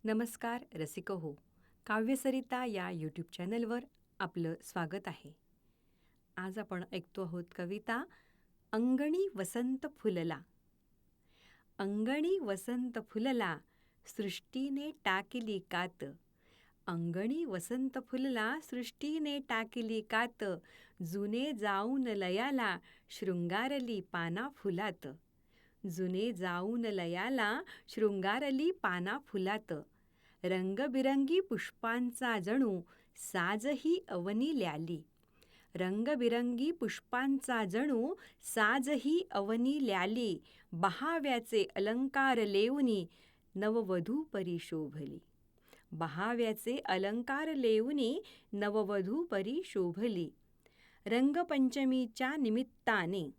नमस्कार रसिक हो. काव्यसरिता या यूट्यूब चॅनलवर आपलं स्वागत आहे. आज आपण ऐकतो आहोत कविता अंगणी वसंत फुलला. अंगणी वसंत फुलला, सृष्टीने टाकली कात. अंगणी वसंत फुलला, सृष्टीने टाकली कात. जुने जाऊन लयाला, शृंगारली पाना फुलात. जुने जाऊन लयाला, शृंगारली पाना फुलात. रंगबिरंगी पुष्पांचा जणू साजही अवनी ल्याली. रंगबिरंगी पुष्पांचा जणू साजही अवनी ल्याली. बहाव्याचे अलंकार लेऊनी नववधू परी शोभली. बहाव्याचे अलंकार लेऊनी नववधू परी शोभली. रंगपंचमीच्या निमित्ताने,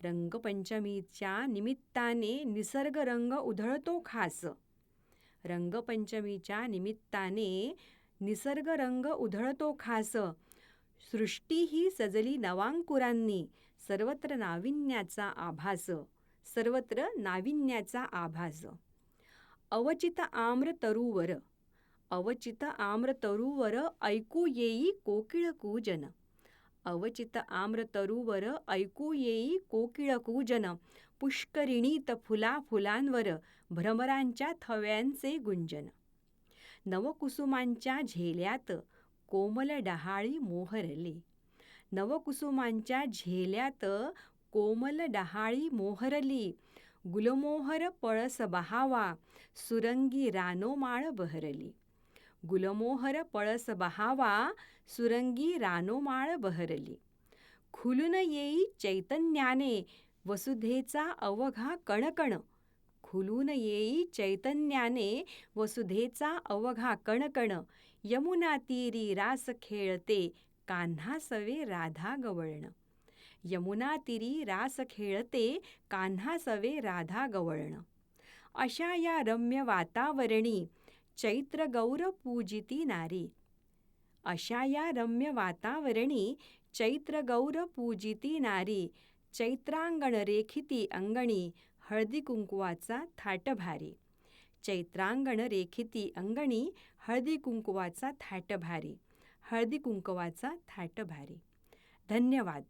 रंगपंचमीच्या निमित्ताने निसर्गरंग उधळतो खास. रंगपंचमीच्या निमित्ताने निसर्गरंग उधळतो खास. सृष्टी ही सजली नवांकुरांनी, सर्वत्र नाविन्याचा आभास. सर्वत्र नाविन्याचा आभास. अवचित आम्र तरुवर, अवचित आम्र तरुवर ऐकू येई कोकिळ कूजन. अवचित आम्र तरुवर ऐकू येई कोकिळ कूजन. पुष्करिणीत फुला फुलांवर भ्रमरांच्या थव्यांचे गुंजन. नवकुसुमांच्या झेल्यात कोमल डहाळी मोहरली. नवकुसुमांच्या झेल्यात कोमल डहाळी मोहरली. गुलमोहर पळस बहावा, सुरंगी रानोमाळ बहरली. गुलमोहर पळस बहावा, सुरंगी रानोमाळ बहरली. खुलून येई चैतन्याने वसुधेचा अवघा कणकण. खुलून येई चैतन्याने वसुधेचा अवघा कणकण. यमुना तीरी रास खेळते कान्हा सवे राधा गवळण. यमुना तीरी रास खेळते कान्हा सवे राधा गवळण. अशा या रम्य वातावरणी चैत्र गौर पूजिती नारी. अशा या रम्य वातावरणी चैत्र गौर पूजिती नारी. चैत्रांगण रेखिती अंगणी हळदी कुंकवाचा थाट भारी. चैत्रांगण रेखिती अंगणी हळदी कुंकवाचा थाट भारी. हळदी कुंकवाचा थाट भारी. धन्यवाद.